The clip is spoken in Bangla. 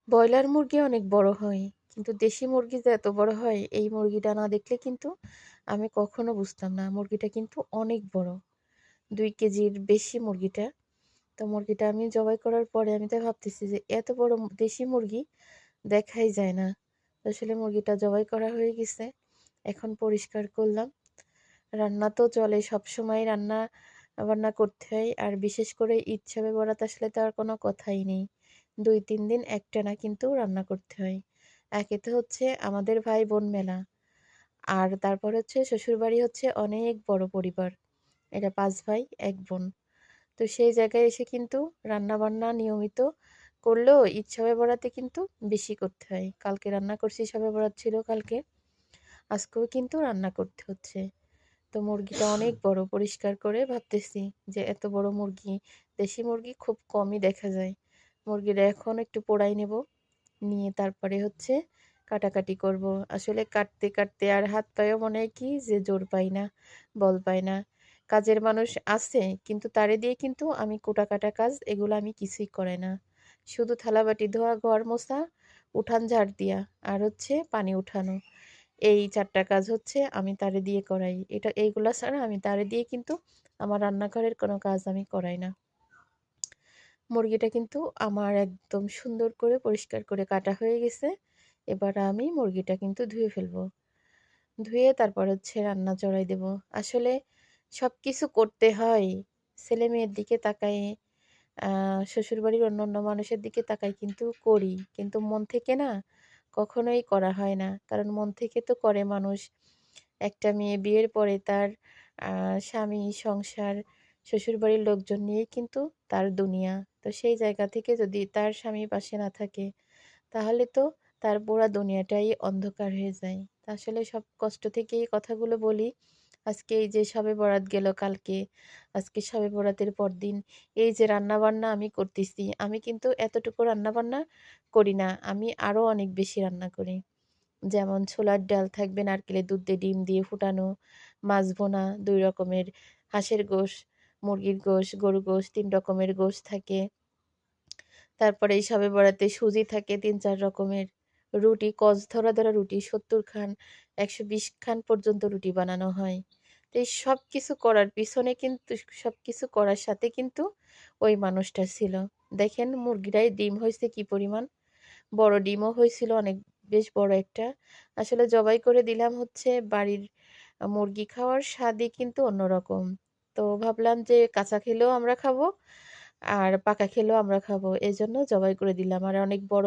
ব্রয়লার মুরগি অনেক বড় হয়। কিন্তু দেশি মুরগি যে এত বড় হয়, এই মুরগিটা না দেখলে কিন্তু আমি কখনো বুঝতাম না। মুরগিটা কিন্তু অনেক বড়। ২ কেজির বেশি মুরগিটা। তো মুরগিটা আমি জবাই করার পরে আমি তো ভাবতেছি যে এত বড় দেশি মুরগি দেখাই যায় না। তো আসলে মুরগিটা জবাই করা হয়ে গেছে। এখন পরিষ্কার করলাম। রান্না তো চলে সবসময় রান্না-বান্না করতে হয়। আর বিশেষ করে ঈদ শবে বরাত আসলে তো আর কোনো কথাই নেই। ২-৩ দিন একটানা কিন্তু রান্না করতে হয়। একে তো হচ্ছে আমাদের ভাই-বোন মেলা। আর তারপর হচ্ছে শ্বশুরবাড়ি হচ্ছে অনেক বড় পরিবার। এটা ৫ ভাই ১ বোন। তো সেই জায়গায় এসে কিন্তু রান্না-বান্না নিয়মিত করলেও ঈদ শবে বরাতে কিন্তু বেশি করতে হয়। কালকে রান্না করছি, শবে বরাত ছিল কালকে। আজকেও কিন্তু রান্না করতে হচ্ছে। তো মুরগিটা অনেক বড়। পরিষ্কার করে ভাবতেছি যে এত বড় মুরগি, দেশি মুরগি খুব কমই দেখা যায়। মুরগিটা এখন একটু পোড়াই নেব। নিয়ে তারপরে হচ্ছে কাটাকাটি করব। আসলে কাটতে, কাটতে আর হাত পায়েও মনে হয় কি যে জোর পাই না, বল পাই না। কাজের মানুষ আছে কিন্তু তারে দিয়ে কিন্তু আমি কুটাকাটা কাজ এগুলো আমি কিছুই করাই না। শুধু থালাবাটি ধোয়া, ঘর মোছা, উঠান ঝাড় দিয়া আর হচ্ছে পানি উঠানো। এই ৪ টা কাজ হচ্ছে আমি তারে দিয়ে করাই। এইগুলা ছাড়া আমি তারে দিয়ে কিন্তু আমার রান্নাঘরের কোনো কাজ আমি করাই না। মুরগিটা কিন্তু আমার একদম সুন্দর করে পরিষ্কার করে কাটা হয়ে গেছে। এবার আমি মুরগিটা কিন্তু ধুয়ে ফেলবো। ধুয়ে তারপর হচ্ছে রান্না চড়াই দেব। আসলে সবকিছু করতে হয়। ছেলে-মেয়ের দিকে তাকায়ে আ শ্বশুরবাড়ির অন্যান্য মানুষের দিকে তাকাই কিন্তু করি। কিন্তু মন থেকে না কখনোই করা হয় না। কারণ মন থেকে তো করে মানুষ। একটা মেয়ে বিয়ের পরে তার আ স্বামী, সংসার, শ্বশুরবাড়ির লোকজন নিয়েই কিন্তু তার দুনিয়া। তো সেই জায়গা থেকে যদি তার স্বামী পাশে না থাকে, তাহলে তো তার পুরা দুনিয়াটাই অন্ধকার হয়ে যায়। তা আসলে সব কষ্ট থেকে এই কথাগুলো বলি। আজকে এই যে শবে বরাত গেল কালকে, আজকে শবে বরাতের পরদিন এই যে রান্নাবান্না আমি করতেছি, আমি কিন্তু এতটুকু রান্নাবান্না করি না। আমি আরো অনেক বেশি রান্না করি। যেমন ছোলার ডাল থাকবে নারকেলের দুধ দিয়ে ডিম দিয়ে ফুটানো, মাছ ভুনা ২ রকমের, হাঁসের গোশ, মুরগির গোশ, গরুর গোশ ৩ রকমের গোশ থাকে। তারপরে এই শবে বরাতে সুজি থাকে ৩-৪ রকমের। রুটি ধরা রুটি ৭০ খান, ১২০ খান পর্যন্ত রুটি বানানো হয়। তো এই সবকিছু করার পিছনে কিন্তু সবকিছু করার সাথে কিন্তু ওই মানুষটা ছিল। দেখেন মুরগিটায় ডিম হইছে কি পরিমাণ। বড় ডিমও হয়েছিল অনেক, বেশ বড় একটা। আসলে জবাই করে দিলাম হচ্ছে বাড়ির মুরগি খাওয়ার স্বাদই কিন্তু অন্যরকম। তো ভাবলাম যে কাঁচা খেলেও আমরা খাবো, আর পাকা খেলেও আমরা খাবো। এজন্য জবাই করে দিলাম। আর অনেক বড়